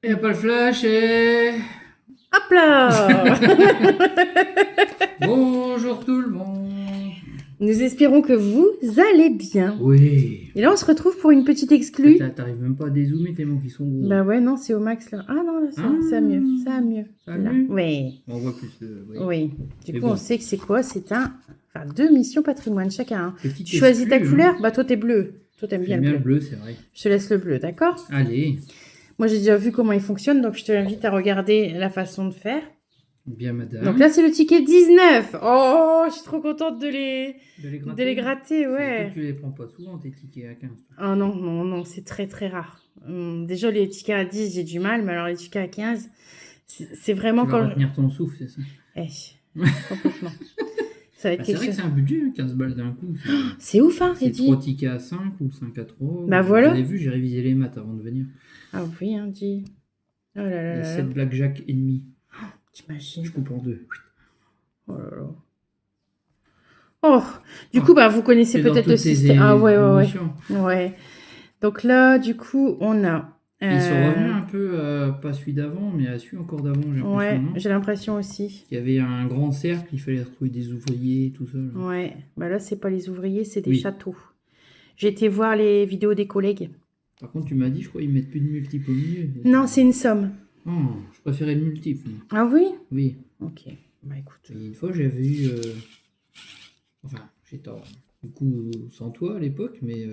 Il n'y a pas le flash et... Hop là! Bonjour tout le monde. Nous espérons que vous allez bien. Oui. Et là, on se retrouve pour une petite exclue. T'arrives même pas à dézoomer tellement qu'ils sont gros. Bah ouais, non, c'est au max là. Ah non, là, ça va mieux. Ça va mieux. Ça va Là. mieux. Oui. On voit plus. Oui. Oui. Du Mais coup, bon. on sait que c'est quoi? C'est enfin, 2 missions patrimoine chacun. Hein. Petite Tu choisis ta exclue, couleur? hein. Bah toi, t'es bleu. Toi, t'aimes bien J'aime le bien bleu. le bleu, c'est vrai. Je te laisse le bleu, d'accord? Allez. Moi, j'ai déjà vu comment il fonctionne, donc je te invite à regarder la façon de faire. Bien madame. Donc là, c'est le ticket 19. Oh, je suis trop contente de les gratter, Surtout ouais. que tu les prends pas souvent tes tickets à 15. Oh non, non, non, c'est très très rare. Déjà, les tickets à 10, j'ai du mal, mais alors les tickets à 15, c'est vraiment Tu vas quand... retenir ton souffle, c'est ça? Eh, complètement. Ça va être Bah, c'est quelque vrai que chose. c'est un budget, hein, 15 balles d'un coup. C'est ouf, hein, C'est Eddie. 3 tickets à 5 ou 5 à 3. Bah Vous voilà. avez vu, j'ai révisé les maths avant de venir. Ah oui, hein, dis. Oh là là Il y a là 7 là. blackjack et demi. T'imagines. Je coupe en deux. Oh là là. Oh, du coup, bah, vous connaissez C'est dans peut-être le toutes ces système. Ah ouais, ouais, ouais. émotions. Ouais. Donc là, du coup, on a... Ils sont revenus un peu, pas celui d'avant, mais à celui encore d'avant, j'ai l'impression. Ouais, non j'ai l'impression aussi. Il y avait un grand cercle, il fallait retrouver des ouvriers, tout ça. Là. Ouais, bah là, c'est pas les ouvriers, c'est des Oui. châteaux. J'ai été voir les vidéos des collègues. Par contre, tu m'as dit, je crois, ils mettent plus de multiples au milieu. Non, c'est une somme. Oh, je préférais le multiple. moi. Ah oui? Oui. Ok, bah écoute. Et une fois, j'avais eu. Enfin, j'étais du coup sans toi à l'époque, mais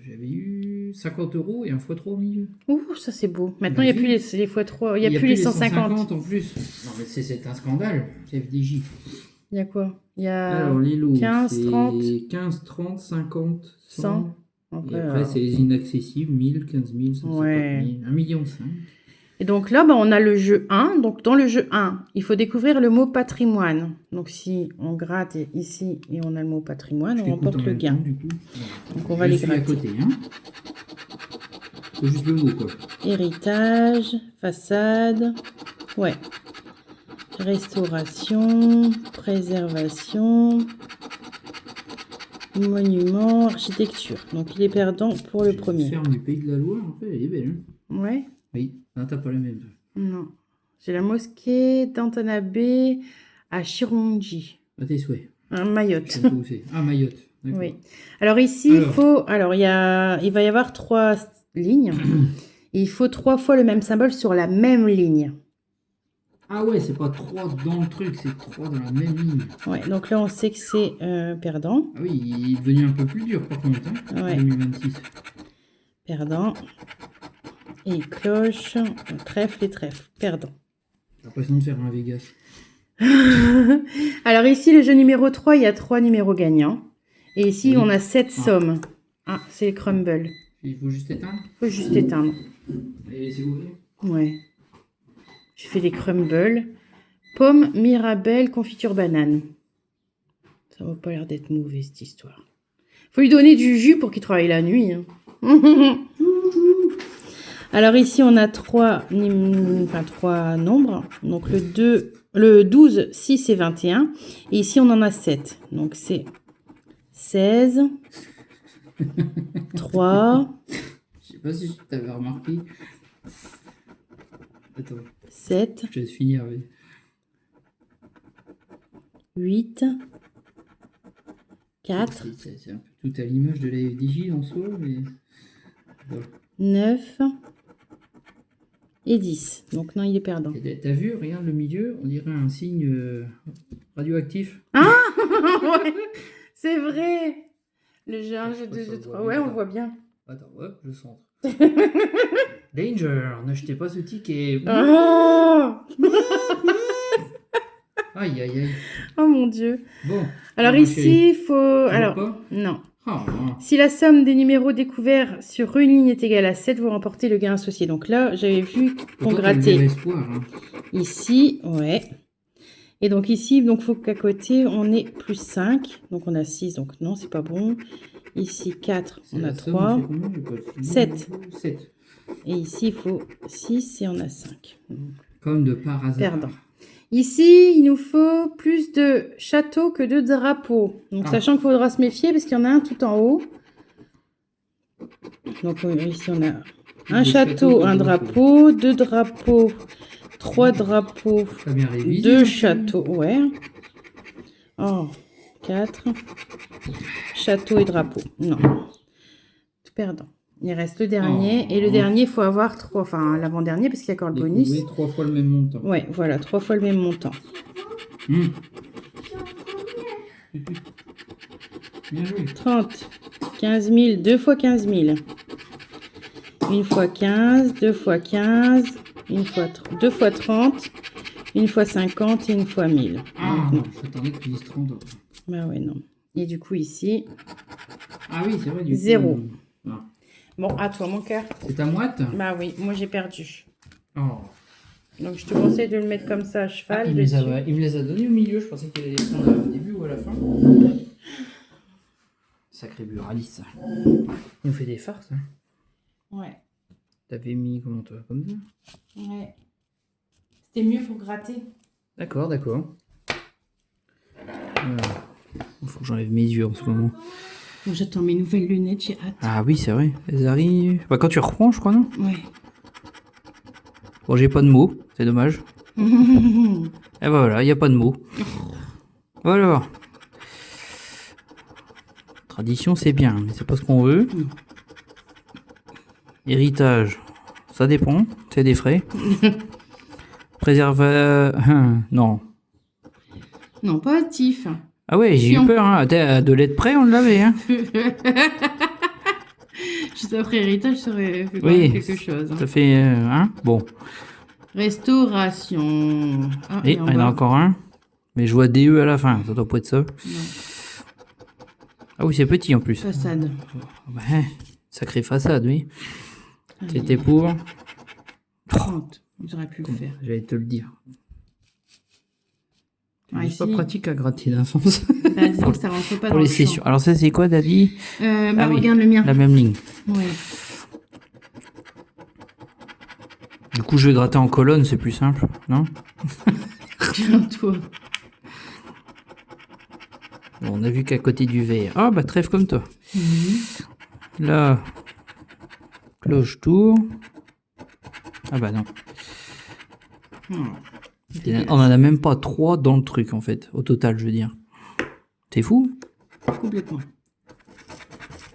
j'avais eu 50 € et un x3 au milieu. Ouh, ça c'est beau. Maintenant, Bah, il n'y a oui. plus les x3, il n'y a plus les 150. en plus. Non, mais c'est un scandale, FDJ. Il y a quoi? Il y a Alors, les lots, 15, c'est 30, 15, 30, 50, 100. 100. Et après, c'est les inaccessibles, 1000, 15 000, 150 000, Ouais. 1,5 million. Et donc là, bah, on a le jeu 1. Donc dans le jeu 1, il faut découvrir le mot patrimoine. Donc si on gratte ici et on a le mot patrimoine, on remporte le gain. Du coup. Donc on va les gratter. À côté, hein. C'est juste le mot, quoi. Héritage, façade, ouais. Restauration, préservation, monument, architecture. Donc il est perdant pour le premier. Ferme du Pays de la Loire, en fait, elle est belle. Hein. Ouais. Oui, non, t'as pas la même. Non. J'ai la mosquée d'Antanabe à Chironji. À tes souhaits. Un Mayotte. Je sais pas où c'est. Ah, Mayotte. Oui. Alors ici, il faut... Alors, il va y avoir 3 lignes. Et il faut 3 fois le même symbole sur la même ligne. Ah ouais, c'est pas 3 dans le truc, c'est 3 dans la même ligne. Ouais, donc là, on sait que c'est perdant. Ah oui, il est devenu un peu plus dur par contre, hein, Ouais. 2026. Perdant. Et cloche, trèfle et trèfle. Perdant. J'ai l'impression de faire un Vegas. Alors ici, le jeu numéro 3, il y a 3 numéros gagnants. Et ici, Oui. on a 7 sommes. Ah, c'est le crumble. Il faut juste éteindre. Il faut juste éteindre. Et laisser ouvrir. Ouais. Je fais les crumbles. Pomme, mirabelle, confiture banane. Ça va pas l'air d'être mauvais, cette histoire. Faut lui donner du jus pour qu'il travaille la nuit. Hein. Alors ici, on a 3 nombres. Donc le 12, 6 et 21. Et ici, on en a 7. Donc c'est 16, 3, Je sais pas si tu avais remarqué. Attends, 7, je te laisse finir. Oui. 8, 4, C'est un peu tout à l'image de la FDJ en soi, mais. Voilà. 9 et 10. Donc non, il est perdant. Et t'as vu, regarde le milieu, on dirait un signe radioactif. Ah ouais, c'est vrai. Le jeu 1, jeu 2, jeu 3. Ouais, on le voit bien. Attends, hop, je centre. Danger, n'achetez pas ce ticket. Oh, Aïe, aïe, aïe. oh mon Dieu. Bon. Alors ici, il faut... Alors, pas non. Ah, Si la somme des numéros découverts sur une ligne est égale à 7, vous remportez le gain associé. Donc là, j'avais vu qu'on grattait espoir, hein. ici, ouais. Et donc ici, il faut qu'à côté, on ait plus 5. Donc on a 6, donc non, c'est pas bon. Ici, 4, on a 3. 7. 7. Et ici, il faut 6 et on a 5. Comme de par hasard. Perdant. Ici, il nous faut plus de châteaux que de drapeaux. Donc, sachant qu'il faudra se méfier parce qu'il y en a un tout en haut. Donc, ici, on a Un château, un drapeau, 2 drapeaux, 3 drapeaux, Pas bien révisé. 2 châteaux, ouais. Oh, 4. Château et drapeau. Non. Tout perdant. Il reste le dernier. Et le dernier, il faut avoir 3. Enfin, l'avant-dernier, parce qu'il y a encore le bonus. Découvrir 3 fois le même montant. Ouais, voilà, 3 fois le même montant. Mmh. Bien joué. 30. 15 000, 2 fois 15 000. 1 fois 15, 2 fois 15, 2 fois 30, 1 fois 50 et 1 fois 1000. Ah, Donc, non. j'attendais que tu dises 30. Bah ouais, non. Et du coup, ici, Ah oui, c'est vrai. Du coup, 0. ah. Bon, à toi, mon cœur. C'est ta moite. Bah oui, moi j'ai perdu. Oh. Donc, je te conseille de le mettre comme ça à Ah, cheval. il dessus. me les a donnés au milieu. Je pensais qu'il allait les prendre au début ou à la fin. Sacré buraliste. Il nous fait des farces. Hein. Ouais. T'avais mis comment toi? Comme ça? Ouais. C'était mieux pour gratter. D'accord, d'accord. Il faut que j'enlève mes yeux en ce moment. Bon, j'attends mes nouvelles lunettes, j'ai hâte. Ah oui, c'est vrai. Elles arrivent. Bah, quand tu reprends, je crois, non? Ouais. Bon, j'ai pas de mots. C'est dommage. Et ben voilà, il n'y a pas de mots. Voilà. Tradition, c'est bien, mais c'est pas ce qu'on veut. Héritage, ça dépend. C'est des frais. Non. Non, pas actif. Ah ouais, j'ai eu peur. Hein. À 2 lettres près, on l'avait. Hein. Juste après héritage, ça aurait fait quand Oui, même quelque chose. Hein. Ça fait... hein. Bon. Restauration. Ah, Et il y en a encore un. Mais je vois DE à la fin. Ça doit pas être ça. Non. Ah oui, c'est petit en plus. Façade. Ouais, sacrée façade, oui. C'était pour... 30. J'aurais pu le faire. J'allais te le dire. Ah, C'est ici, pas pratique à gratter d'un sens. bah, disons que ça rentre pas Pour dans les le champ. sessions. Alors ça, c'est quoi, Daddy? Bah, oui, regarde le mien. la même ligne. Ouais. Du coup, je vais gratter en colonne, c'est plus simple, non? Toi. Bon, on a vu qu'à côté du verre. Ah, bah, trèfle comme toi. Mhm. Là, cloche-tour. Ah bah non. On en a même pas 3 dans le truc, en fait. Au total, je veux dire. C'est fou. Complètement.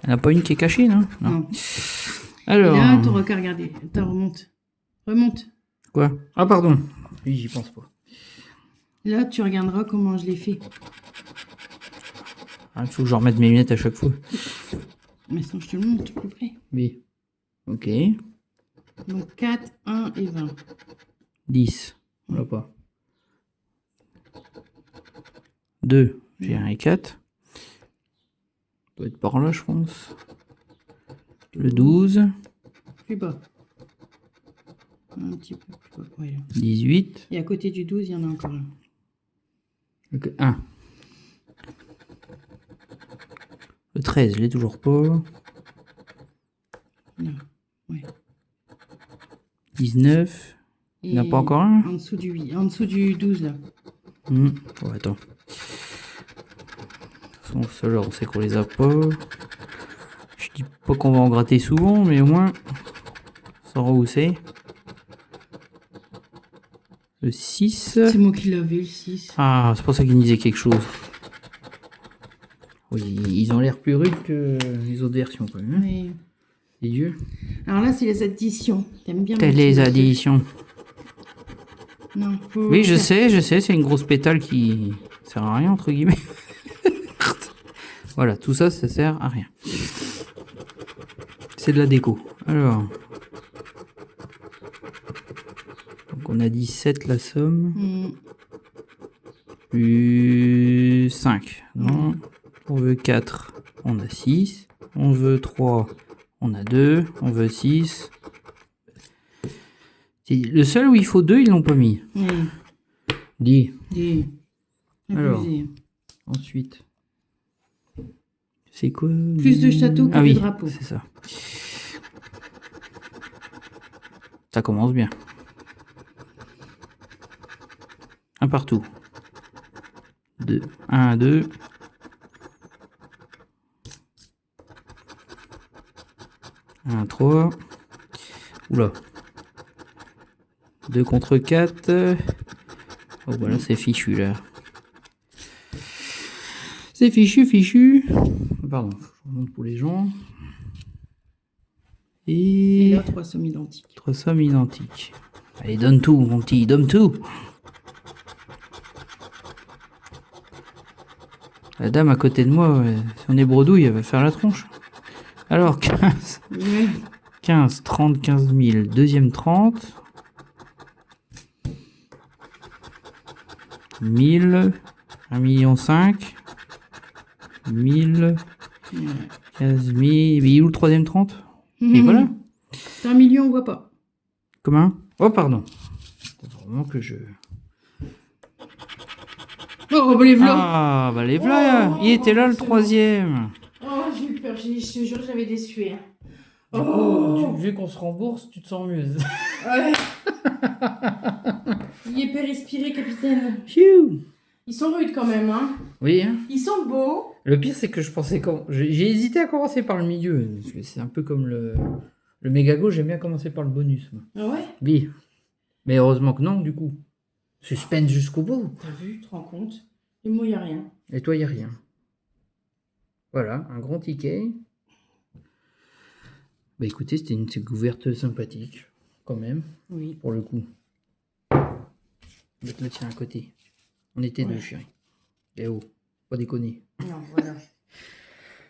Il n'y en a pas une qui est cachée, non? Non. Alors... Et là, t'auras qu'à regarder. Attends, remonte. Remonte. Quoi? Ah, pardon. Oui, j'y pense pas. Là, tu regarderas comment je l'ai fait. Il faut que je remette mes lunettes à chaque fois. Mais sinon, je te le montre plus près. Oui. Ok. Donc, 4, 1 et 20. 10. On l'a pas. 2. J'ai 1 et 4. Doit être par là, je pense. Le 12. Plus bas. Un petit peu plus bas. Ouais, là. 18. Et à côté du 12, il y en a encore un. Donc 1. Le 13, je l'ai toujours pas. Là. Ouais. 19. Il n'y en a pas encore un? En dessous du 8. En dessous du 12, là. Oh, attends. De toute façon, ceux-là, on sait qu'on les a pas. Je dis pas qu'on va en gratter souvent, mais au moins, on saura où c'est. Le 6. C'est moi qui l'avais, le 6. Ah, c'est pour ça qu'ils me disaient quelque chose. Oui, ils ont l'air plus rudes que les autres versions, quand même. Hein. Mais... Les yeux. Alors là, c'est les additions. T'aimes bien Telles les additions. Non, faut... Oui, je sais, c'est une grosse pétale qui sert à rien, entre guillemets. Voilà, tout ça, ça sert à rien. C'est de la déco. Alors. Donc on a 17 la somme. Plus 5. Non. On veut 4. On a 6. On veut 3. On a 2. On veut 6. Le seul où il faut 2, ils l'ont pas mis. Dis. Alors. Ensuite. C'est quoi? Plus de châteaux que de drapeaux. C'est ça. Ça commence bien. Un partout. 2. 1, 2. 1, 3. Oula. 2 contre 4. Oh, voilà, c'est fichu, là. C'est fichu. Pardon, je remonte pour les gens. Et là, 3 sommes identiques. 3 sommes identiques. Allez, donne tout, mon petit, donne tout. La dame à côté de moi, si on est bredouille, elle va faire la tronche. Alors, 15. Ouais. 15, 30, 15 000. Deuxième 30. 1000. 1,5 million. 1000. 15 000. Mais il est où le troisième 30? Et voilà. C'est 1 million, on voit pas. Comment? Oh, pardon. C'est vraiment que je... Oh, bah les v'là. Ah, bah les voilà. Il était là le troisième. Oh, j'ai eu peur, je te jure, j'avais des sueurs. Du coup, vu qu'on se rembourse, tu te sens mieux. Ouais. Il est respiré, capitaine. Phew. Ils sont rudes quand même, hein. Oui, hein. Ils sont beaux. Le pire, c'est que je pensais... J'ai hésité à commencer par le milieu. Parce que c'est un peu comme le méga gauche, j'aime bien commencer par le bonus. Moi. Ah ouais? Oui. Mais heureusement que non, du coup. Suspense jusqu'au bout. T'as vu, tu te rends compte? Et moi, il n'y a rien. Et toi, il n'y a rien. Voilà, un grand ticket. Bah écoutez, c'était une découverte sympathique, quand même, Oui. pour le coup. Je vais te le tiens à côté. On était deux, chérie. Eh oh, pas déconner. Non, voilà.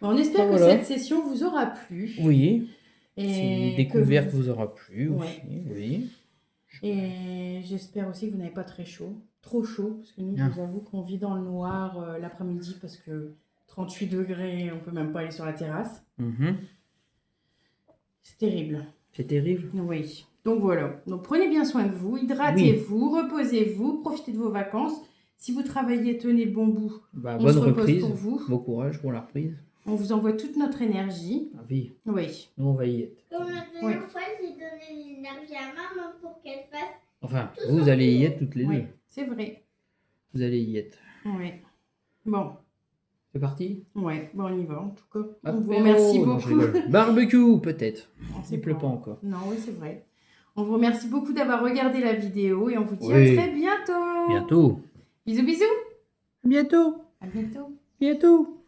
Bon, on espère que cette session vous aura plu. Oui. Et Cette découverte que vous aura plu Ouais. aussi. Oui. Et j'espère aussi que vous n'avez pas trop chaud, parce que nous, Ah. je vous avoue qu'on vit dans le noir l'après-midi, parce que 38 degrés, on peut même pas aller sur la terrasse. Mhm. C'est terrible. C'est terrible. Oui. Donc voilà. Donc prenez bien soin de vous, hydratez-vous, reposez-vous, profitez de vos vacances. Si vous travaillez, tenez bon bout. Bah, On bonne se repose reprise. pour vous. Bon courage pour la reprise. On vous envoie toute notre énergie. Ah oui, Oui. nous on va y être. Comme la dernière fois, j'ai donné l'énergie à maman pour qu'elle fasse. Enfin, vous allez y être toutes les Oui, deux. c'est vrai. Vous allez y être. Oui. Bon. C'est parti? Ouais, bon, on y va en tout cas. On Apéro. vous remercie Non, je beaucoup. rigole. Barbecue, peut-être. On Il sait pleut pas encore. Non, oui, c'est vrai. On vous remercie beaucoup d'avoir regardé la vidéo et on vous dit Oui. à très bientôt. Bientôt. Bisous, bisous. Bientôt. À bientôt. Bientôt.